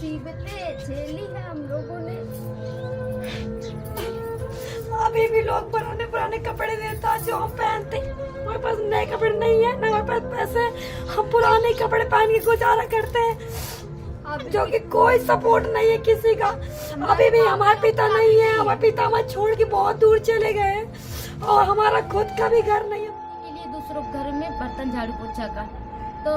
मुसीबतें झेली है हम लोगों ने। अभी भी लोग पुराने पुराने कपड़े देता जो हम पहनते, हमारे पास नए कपड़े नहीं है, ना हमारे पास पैसे, हम पुराने कपड़े पहन के गुजारा करते हैं, जो कि कोई सपोर्ट नहीं है किसी का। अभी भी हमारे पिता नहीं है, हमारे पिता हमें छोड़ के बहुत दूर चले गए और हमारा खुद का भी घर नहीं है। के लिए दूसरों के घर में बर्तन झाड़ू पोछा का, तो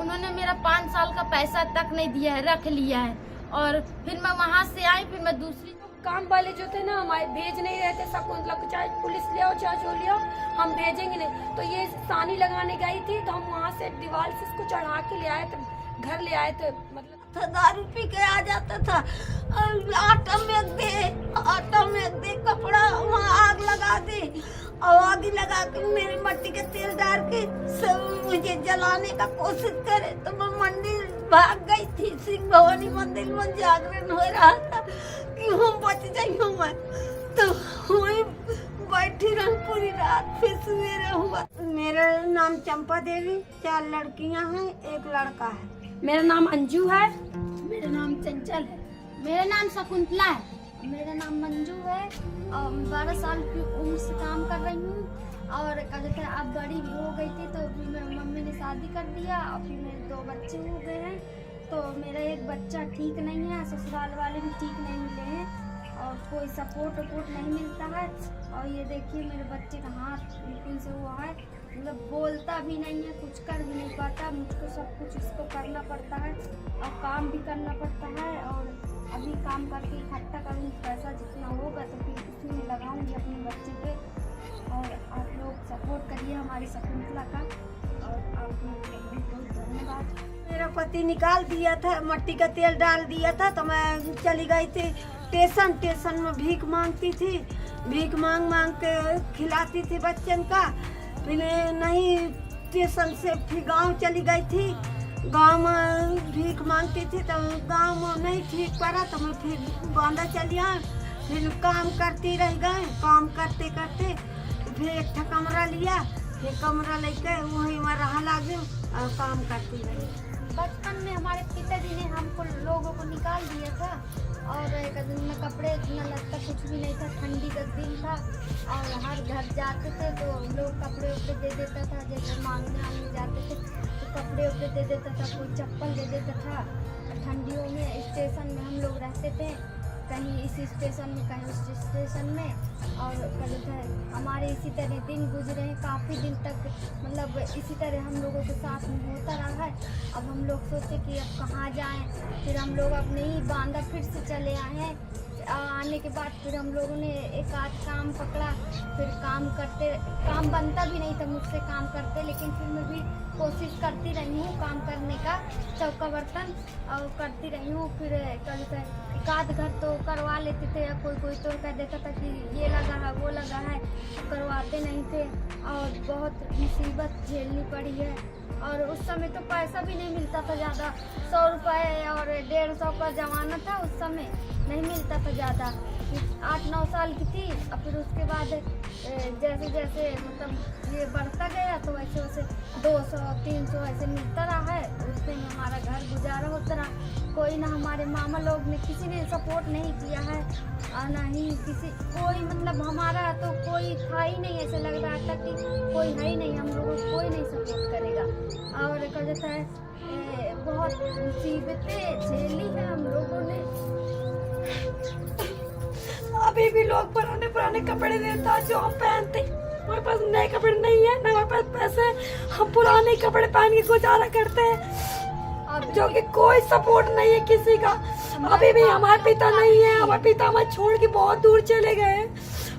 उन्होंने मेरा 5 साल का पैसा तक नहीं दिया है, रख लिया है। और फिर मैं वहाँ से आई, फिर मैं दूसरी काम वाले जो थे ना हमारे भेज नहीं रहते, शकुंतला को चाहे पुलिस ले आओ चाहे जो ले आओ, हम भेजेंगे नहीं। तो ये सानी लगाने गई थी, तो हम वहाँ से दीवार से इसको चढ़ा के ले आए थे, घर ले आए थे। मतलब दारू पी के आ जाता था, आटा में दे कपड़ा, वहाँ आग लगा दे और आग लगा के मेरी मट्टी के तेल डाल के सब मुझे जलाने का कोशिश करे। तो मैं मंदिर भाग गई थी, सिंह भवानी मंदिर में जागरण हो रहा था कि हम बच जाइए। मैं तो वही बैठी रही पूरी रात, फिर सवेरे हुआ। मेरा नाम चंपा देवी, 4 लड़कियां हैं, 1 लड़का है। मेरा नाम अंजू है। मेरा नाम चंचल है। मेरा नाम शकुंतला है। मेरा नाम मंजू है और 12 साल की उम्र से काम कर रही हूँ। और क्या कहते हैं, अब बड़ी भी हो गई थी तो फिर मेरी मम्मी ने शादी कर दिया और फिर मेरे 2 बच्चे हो गए हैं। तो मेरा एक बच्चा ठीक नहीं है, ससुराल वाले भी ठीक नहीं मिले हैं और कोई सपोर्ट नहीं मिलता है। और ये देखिए मेरे बच्चे का हाथ बिल्कुल से हुआ है, मतलब बोलता भी नहीं है, कुछ कर भी नहीं पाता। मुझको सब कुछ इसको करना पड़ता है और काम भी करना पड़ता है। और अभी काम करके इकट्ठा करूँगी पैसा, जितना होगा तो फिर उसी में लगाऊंगी अपने बच्चे पे। और आप लोग सपोर्ट करिए हमारी शकुंतला का, और आप लोग बहुत धन्यवाद। मेरा पति निकाल दिया था, मट्टी का तेल डाल दिया था, तो मैं चली गई थी स्टेशन में भीख मांगती थी, भीख मांग के खिलाती थी बच्चन का। फिर नहीं स्टेशन से फिर गांव चली गई थी, गांव में भीख मांगती थी, तो गांव में नहीं ठीक पड़ा तो मैं फिर बांदा चली आई। फिर काम करती रह गए, काम करते करते फिर एक कमरा लिया, फिर कमरा लेके वहीं में रहा लगे और काम करती रही। बचपन में हमारे पिताजी ने हमको लोगों को निकाल दिया था और एक दिन में कपड़े इतना लगता कुछ भी नहीं था, ठंडी का दिन था और हर घर जाते थे तो लोग कपड़े उपड़े दे देता था। जैसे मांगने जाते थे तो कपड़े उपड़े दे देता था, कोई चप्पल दे देता था। ठंडियों में स्टेशन में हम लोग रहते थे, कहीं इस स्टेशन में कहीं उस स्टेशन में। और कहते हैं हमारे इसी तरह दिन गुजरे हैं, काफ़ी दिन तक मतलब इसी तरह हम लोगों के साथ में होता रहा है। अब हम लोग सोचे कि अब कहाँ जाएं, फिर हम लोग अपने ही बांदा फिर से चले आए हैं। आने के बाद फिर हम लोगों ने एक आध काम पकड़ा, फिर काम बनता भी नहीं था मुझसे काम करते, लेकिन फिर मैं भी कोशिश करती रही हूँ काम करने का, चौका बर्तन और करती रही हूँ। फिर कल एक आध घर तो करवा लेते थे, या कोई तो कह देता था कि ये लगा है वो लगा है, तो करवाते नहीं थे और बहुत मुसीबत झेलनी पड़ी है। और उस समय तो पैसा भी नहीं मिलता था ज़्यादा, 100 रुपये और 150 का ज़माना था, उस समय नहीं मिलता था ज़्यादा। 8-9 साल की थी और फिर उसके बाद जैसे जैसे मतलब ये बढ़ता गया तो वैसे वैसे 200-300 ऐसे मिलता रहा है, उससे में हमारा घर गुजारा होता रहा। कोई ना हमारे मामा लोग ने किसी ने सपोर्ट नहीं किया है और ना ही कोई मतलब हमारा तो कोई था ही नहीं, ऐसे लग रहा था कि कोई है ही नहीं, हम लोगों को कोई नहीं सपोर्ट करेगा। और क्या कहता है बहुत मुसीबतें झेली है हम लोगों ने। अभी भी लोग पुराने पुराने कपड़े देता जो हम पहनते, हमारे पास नए कपड़े नहीं है, ना हमारे पास पैसे, हम पुराने कपड़े पहन के गुजारा करते हैं, जो कि कोई सपोर्ट नहीं है किसी का। अभी भी हमारे पिता नहीं है, हमारे पिता हमें छोड़ के बहुत दूर चले गए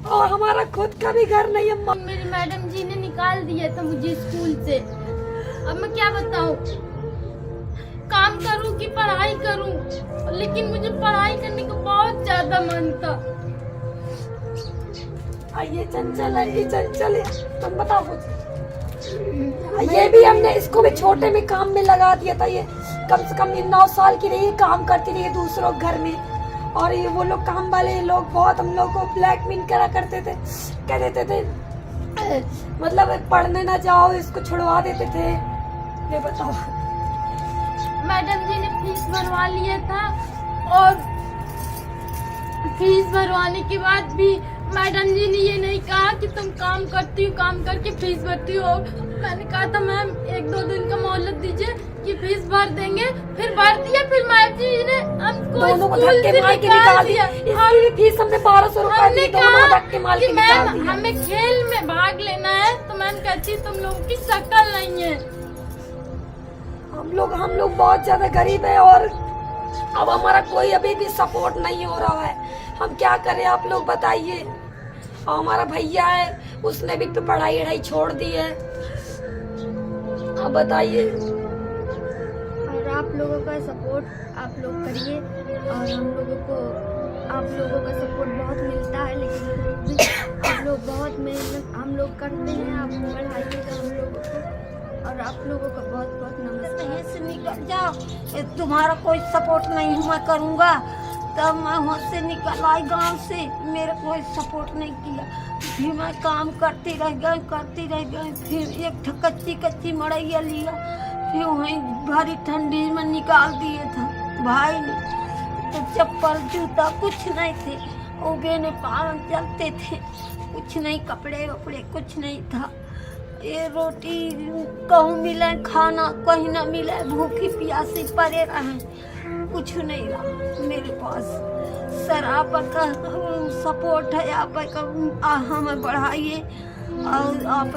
और हमारा खुद का भी घर नहीं है। मेरी मैडम जी ने निकाल दिया था मुझे स्कूल से, अब मैं क्या बताऊं, काम करूं कि पढ़ाई करूं, लेकिन मुझे पढ़ाई करने का बहुत ज्यादा मन था। ये चंचल है, तुम बताओ कुछ। ये भी हमने इसको भी छोटे में काम में लगा दिया था। ये कम से कम 9 साल की रही, काम करती रही दूसरों घर में। और ये वो लोग काम वाले लोग बहुत हम लोग को ब्लैकमेल करा करते थे, कह देते थे मतलब पढ़ने ना जाओ, इसको छुड़वा देते थे। ये बताओ। मैडम जी ने फीस भरवा लिया था और फीस भरवाने के बाद भी मैडम जी ने ये नहीं कहा कि तुम काम करती हो, काम करके फीस भरती हो। मैंने कहा था मैम 1-2 दिन का मोहलत दीजिए कि फीस भर देंगे, फिर भर दिया। फिर मैम जी ने हमको दोनों को स्कूल धक्के से मार के निकाल दिया। इसकी भी फीस हमने 1200 रुपए हमने दी, दोनों को कहा धक्के मार कि के निकाल मैम दिया। हमें खेल में भाग लेना है, तो मैम कहती तुम लोगों की शक्ल नहीं है। हम लोग बहुत ज्यादा गरीब है और अब हमारा कोई अभी भी सपोर्ट नहीं हो रहा है। हम क्या करें आप लोग बताइए। और हमारा भैया है, उसने भी पढ़ाई छोड़ दी है। अब बताइए। और आप लोगों का सपोर्ट आप लोग करिए, और हम लोगों को आप लोगों का सपोर्ट बहुत मिलता है, लेकिन आप लोग बहुत मेहनत हम लोग करते हैं। आप बढ़ाइएगा हम लोगों को, और आप लोगों का बहुत बहुत नमस्ते। यहाँ से निकल जाओ, ये तुम्हारा कोई सपोर्ट नहीं मैं करूँगा। तब मैं वहाँ से निकल आई गाँव से, मेरा कोई सपोर्ट नहीं किया। फिर मैं काम करती रह गई। फिर एक कच्ची मड़ैया लिया, फिर वहीं भरी ठंडी में निकाल दिए था भाई ने। तो चप्पल जूता कुछ नहीं थे, उबे ने पावन चलते थे, कुछ नहीं, कपड़े वपड़े कुछ नहीं था। ये रोटी कहूँ मिले खाना, कहीं ना मिले, भूखी प्यासी पड़े रहे, कुछ नहीं रहा मेरे पास। सर आपका सपोर्ट है, आपका हमें बढ़ाइए। और आप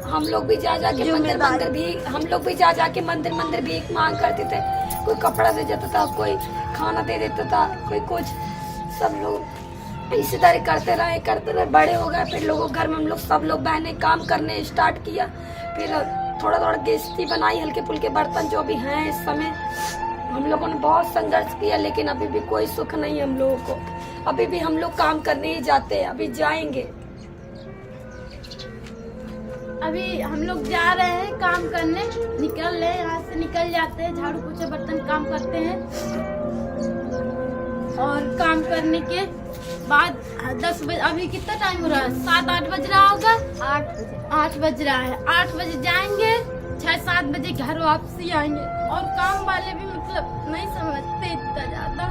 हम लोग भी जा के मंदिर भीख मांग करते थे। कोई कपड़ा दे देता था, कोई खाना दे देता था, कोई कुछ। सब लोग इसी तरह करते रहे। बड़े हो गए, फिर लोगों घर में हम लोग सब लोग बहनें काम करने स्टार्ट किया। फिर थोड़ा किस्ती बनाई, हल्के फुल्के बर्तन जो भी हैं। इस समय हम लोगों ने बहुत संघर्ष किया, लेकिन अभी भी कोई सुख नहीं है हम लोगों को। अभी भी हम लोग काम करने ही जाते हैं, अभी जाएंगे। अभी हम लोग जा रहे हैं काम करने, निकल रहे हैं, यहाँ से निकल जाते हैं, झाड़ू पोछा बर्तन काम करते हैं। और काम करने के बाद 10 बजे, अभी कितना टाइम हो रहा है, 7-8 बज रहा होगा। 8 बज रहा है। 8 बजे जाएंगे, 6-7 बजे घर वापसी आएंगे। और काम वाले भी मतलब नहीं समझते इतना ज्यादा।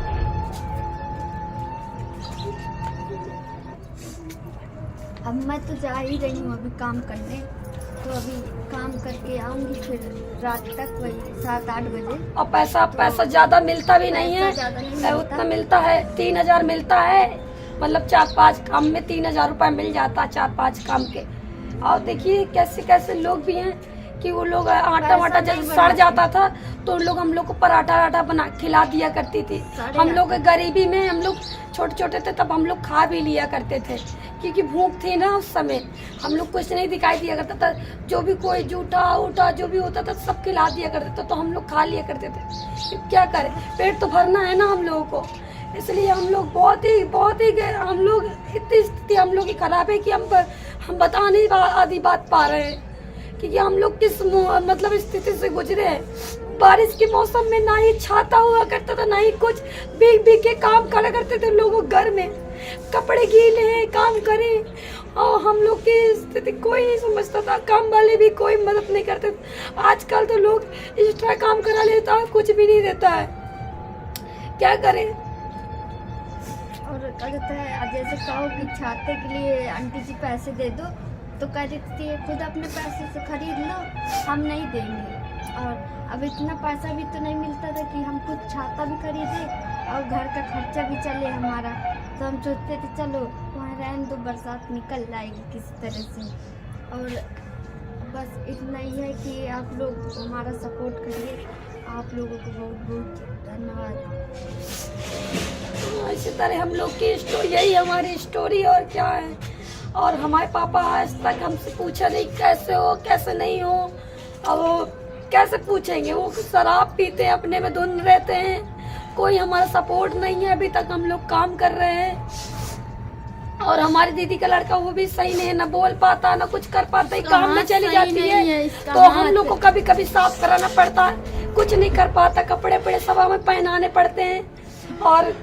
अब मैं तो जा ही रही हूँ अभी काम करने, तो अभी काम करके आऊंगी, फिर रात तक वही 7-8 बजे। और पैसा ज्यादा मिलता भी नहीं है, उतना मिलता है 3000 मिलता है। मतलब 4-5 काम में 3000 रुपए मिल जाता है, 4-5 काम के। और देखिए कैसे लोग भी हैं कि वो लोग आटा वाटा जब सड़ जाता था तो उन लोग हम लोग को पराठा बना खिला दिया करती थी। हम लोग गरीबी में, हम लोग छोटे थे तब हम लोग खा भी लिया करते थे, क्योंकि भूख थी ना उस समय। हम लोग कुछ नहीं दिखाई दिया करता था, जो भी कोई जूठा उठा जो भी होता था सब खिला दिया करते थे, तो हम लोग खा लिया करते थे। क्या करें, पेट तो भरना है ना हम लोगों को। इसलिए हम लोग बहुत ही हम लोग इतनी स्थिति हम लोग की खराब है कि हम बता नहीं आधी बात पा रहे हैं, क्योंकि हम लोग किस मतलब स्थिति से गुजरे हैं। बारिश के मौसम में ना ही छाता हुआ करता था, ना ही कुछ। भीग के काम करा करते थे लोगों घर में, कपड़े गीले हैं काम करें। और हम लोग की स्थिति कोई नहीं समझता था, काम वाले भी कोई मदद नहीं करते थे। आजकल तो लोग एक्स्ट्रा काम करा लेता है, कुछ भी नहीं देता है। क्या करें। और क्या कहते हैं, जैसे कहो कि छाते के लिए आंटी जी पैसे दे दो, तो कह देती है खुद अपने पैसे से खरीद लो, हम नहीं देंगे। और अब इतना पैसा भी तो नहीं मिलता था कि हम खुद छाता भी खरीदे और घर का खर्चा भी चले हमारा। तो हम सोचते थे चलो वहाँ रहने दो, बरसात निकल जाएगी किसी तरह से। और बस इतना ही है कि आप लोग हमारा सपोर्ट करिए। आप लोगों को बहुत बहुत धन्यवाद। इसी तरह हम लोग की स्टोरी, यही हमारी स्टोरी और क्या है। और हमारे पापा आज तक हमसे पूछा नहीं कैसे हो कैसे नहीं हो। अब वो कैसे पूछेंगे, वो शराब पीते हैं, अपने में धुन रहते हैं, कोई हमारा सपोर्ट नहीं है। अभी तक हम लोग काम कर रहे हैं। और हमारी दीदी का लड़का वो भी सही नहीं है, ना बोल पाता ना कुछ कर पाता, काम में चली जाती है। तो हम लोग को कभी कभी साफ कराना पड़ता है, कुछ नहीं कर पाता, कपड़े सब हमें पहनाने पड़ते हैं। और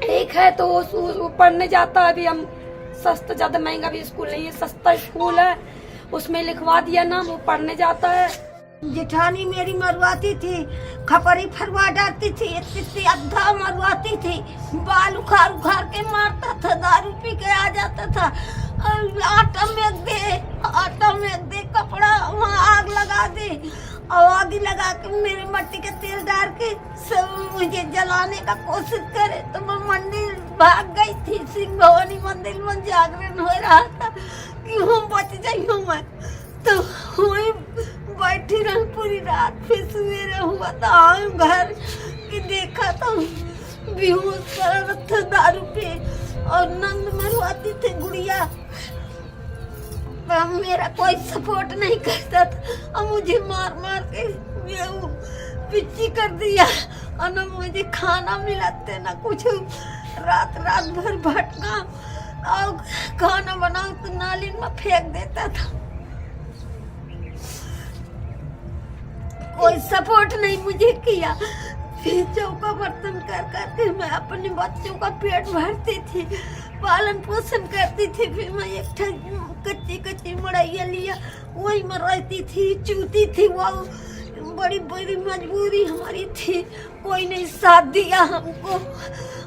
एक है तो वो पढ़ने जाता है। अभी हम सस्ता, ज्यादा महंगा भी स्कूल नहीं है, सस्ता स्कूल है, उसमें लिखवा दिया नाम, वो पढ़ने जाता है। जेठानी मेरी मरवाती थी, खपरी फरवा डालती थी, इतनी अद्धा मरवाती थी, बाल उखाड़ उखाड़ के मारता था, दारू पी के आ जाता था, आटा में दे कपड़ा वहाँ आग लगा दे, और आग लगा के मेरे मट्टी का तेल डाल के सब मुझे जलाने का कोशिश करे। तो मैं मंदिर भाग गई थी, सिंह भवानी मंदिर में जागरण हो रहा था कि हम बच जाइयो मैं, तो वहीं बैठी रहूं पूरी रात। फिर सवेरे हुआ तो आए घर कि देखा तो बेहोश पड़ा था दारू पे, और नंद मरवाती थी गुड़िया। मेरा कोई सपोर्ट नहीं करता था, और मुझे मार मार के पिच्ची कर दिया, और न मुझे खाना मिलाते ना कुछ। रात भर भटका, और खाना बनाओ तो नाली में फेंक देता था। कोई सपोर्ट नहीं मुझे किया। फिर चौका बर्तन कर करके मैं अपने बच्चों का पेट भरती थी, पालन पोषण करती थी। फिर मैं एक कच्ची मड़ैया लिया, वही में रहती थी, चूती थी। वो बड़ी बड़ी मजबूरी हमारी थी, कोई नहीं साथ दिया हमको।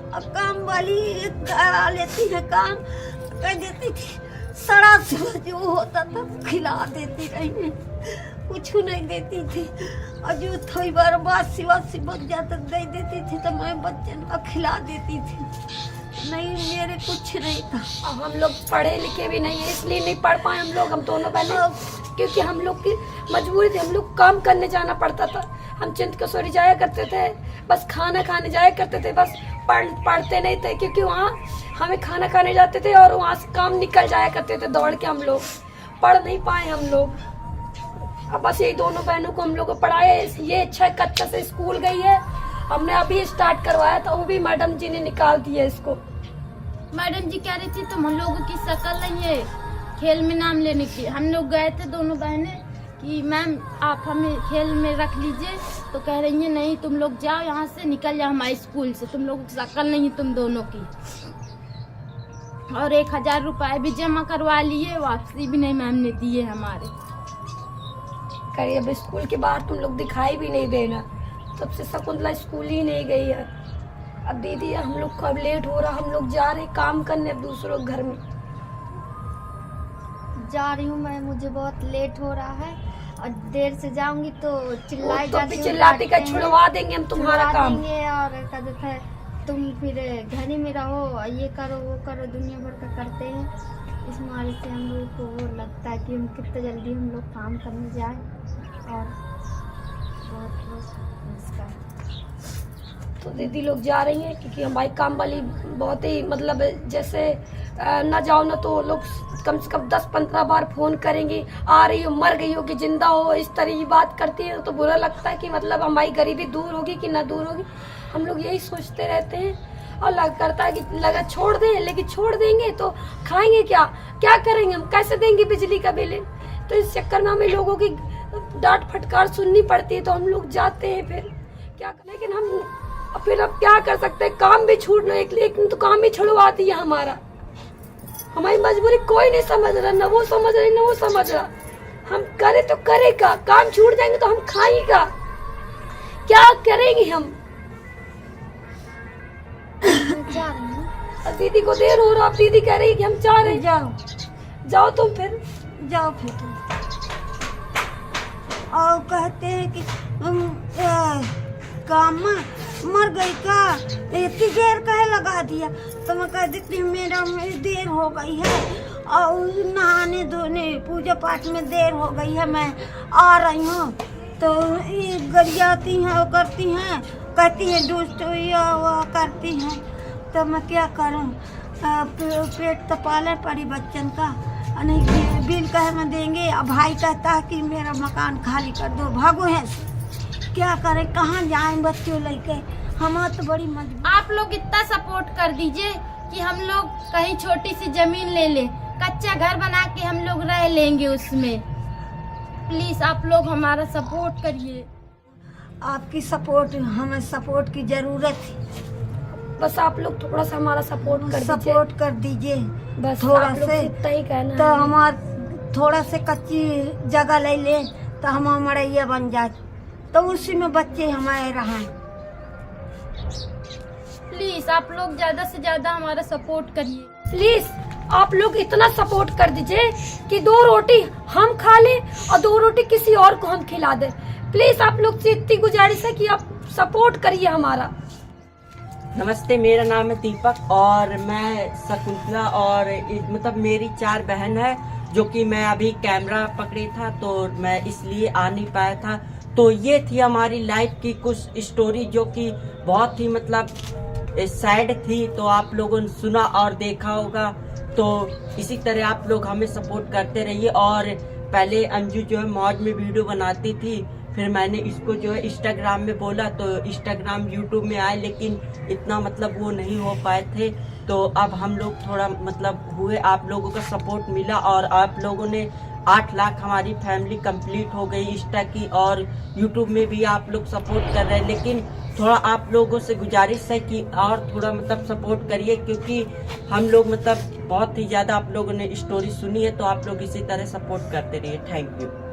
अब काम वाली करा लेती है, काम कर देती थी, सड़ा जो होता था खिला देती रही, कुछ नहीं देती थी। और जो थोड़ी बार बासी बच जाता दे देती थी, तो मैं बच्चन का खिला देती थी। नहीं, मेरे कुछ नहीं था। अब हम लोग पढ़े लिखे भी नहीं है, इसलिए नहीं पढ़ पाए हम दोनों बहनें, क्योंकि हम लोग की मजबूरी थी। हम लोग काम करने जाना पड़ता था। हम चिंतकसोरी जाया करते थे, बस खाना खाने जाया करते थे, बस पढ़ते नहीं थे, क्योंकि वहाँ हमें खाना खाने जाते थे और वहाँ से काम निकल जाया करते थे दौड़ के। हम लोग पढ़ नहीं पाए हम लोग। अब बस यही दोनों बहनों को हम लोग को पढ़ाया। ये 6 कक्षा से स्कूल गई है, हमने अभी स्टार्ट करवाया था, वो भी मैडम जी ने निकाल दिया इसको। मैडम जी कह रही थी तुम लोगों की शक्ल नहीं है खेल में नाम लेने की। हम लोग गए थे दोनों बहनें कि मैम आप हमें खेल में रख लीजिए, तो कह रही है नहीं तुम लोग जाओ यहाँ से, निकल जाओ हमारे स्कूल से, तुम लोगों की शक्ल नहीं है तुम दोनों की। और 1000 रुपये भी जमा करवा लिए, वापसी भी नहीं मैम ने दिए हमारे। करिए अब स्कूल के बाहर तुम लोग दिखाई भी नहीं देना। तब से शकुंतला स्कूल ही नहीं गई है। अब दीदी हम लोग को अब लेट हो रहा, हम लोग जा रहे काम करने अब दूसरों के घर में। जा रही हूँ मैं, मुझे बहुत लेट हो रहा है, और देर से जाऊंगी तो चिल्लाई तो जाती हूँ, चिल्लाती का छुड़वा देंगे हम तुम्हारा काम। और क्या कहते हैं, तुम फिर घर ही में रहो, ये करो वो करो, दुनिया भर का करते हैं। इस मारे से हम लोग को वो लगता है कि हम कितना जल्दी हम लोग काम करने जाए, और इसका तो दीदी लोग जा रही हैं, क्योंकि हमारी काम वाली बहुत ही मतलब जैसे ना जाओ ना तो लोग कम से कम 10-15 बार फोन करेंगे, आ रही हो, मर गई हो कि जिंदा हो, इस तरह की बात करती है। तो बुरा लगता है कि मतलब हमारी गरीबी दूर होगी कि ना दूर होगी। हम लोग यही सोचते रहते हैं, और लग करता है कि लगा छोड़ दें, लेकिन छोड़ देंगे तो खाएंगे क्या करेंगे, हम कैसे देंगे बिजली का बिल। तो इस चक्कर में हमें लोगों की डांट फटकार सुननी पड़ती है, तो हम लोग जाते हैं फिर क्या। लेकिन हम फिर अब क्या कर सकते हैं, काम भी छूट लो, एक तो काम भी छुड़वा दिया हमारा। हमारी मजबूरी कोई नहीं समझ रहा, न वो समझ रही न वो समझ रहा। हम करे तो करेगा, काम छूट जाएंगे तो हम खाएगा, क्या करेंगे हम। जा रही हूँ। दीदी को देर हो रहा, दीदी कह रही कि हम जा रहे हैं। जाओ तुम फिर जाओ फिर तुम। और कहते हैं कि काम मर गई का, इतनी देर कहे लगा दिया। तो मैं कह देती हूँ मेरा देर हो गई है, और नहाने धोने पूजा पाठ में देर हो गई है, मैं आ रही हूँ। तो ये गरियाती हैं और करती हैं, कहती है दुष्ट वो करती हैं। तो मैं क्या करूँ, पेट तो पाले पड़ी बच्चन का, नहीं बिल कहे में देंगे। अब भाई कहता है कि मेरा मकान खाली कर दो, भागो है। क्या करें, कहाँ जाएं बच्चों लेके, हमारा तो बड़ी मजबूरी। आप लोग इतना सपोर्ट कर दीजिए कि हम लोग कहीं छोटी सी जमीन ले लें, कच्चा घर बना के हम लोग रह लेंगे उसमें। प्लीज आप लोग हमारा सपोर्ट करिए। आपकी सपोर्ट, हमें सपोर्ट की जरूरत है। बस आप लोग थोड़ा सा हमारा सपोर्ट कर दीजिए बस थोड़ा आप लोग से। इतना ही कहना तो है। हमार थोड़ा से कच्ची जगह ले लें तो हम मड़ैया बन जाए, तो उसी में बच्चे हमारे रहें। प्लीज आप लोग ज्यादा से ज्यादा हमारा सपोर्ट करिए। प्लीज आप लोग इतना सपोर्ट कर दीजिए कि 2 रोटी हम खा लें और 2 रोटी किसी और को हम खिला दें। प्लीज आप लोग से इतनी गुजारिश है कि आप सपोर्ट करिए हमारा। नमस्ते, मेरा नाम है दीपक और मैं शकुंतला और मतलब मेरी 4 बहन है, जो कि मैं अभी कैमरा पकड़े था तो मैं इसलिए आ नहीं पाया था। तो ये थी हमारी लाइफ की कुछ स्टोरी जो कि बहुत ही मतलब सैड थी, तो आप लोगों ने सुना और देखा होगा। तो इसी तरह आप लोग हमें सपोर्ट करते रहिए। और पहले अंजू जो है मौज में वीडियो बनाती थी, फिर मैंने इसको जो है इंस्टाग्राम में बोला तो इंस्टाग्राम यूट्यूब में आए, लेकिन इतना मतलब वो नहीं हो पाए थे। तो अब हम लोग थोड़ा मतलब हुए, आप लोगों का सपोर्ट मिला और आप लोगों ने 8 लाख हमारी फैमिली कंप्लीट हो गई इंस्टा की, और यूट्यूब में भी आप लोग सपोर्ट कर रहे हैं। लेकिन थोड़ा आप लोगों से गुजारिश है कि और थोड़ा मतलब सपोर्ट करिए, क्योंकि हम लोग मतलब बहुत ही ज़्यादा आप लोगों ने स्टोरी सुनी है, तो आप लोग इसी तरह सपोर्ट करते रहिए। Thank you.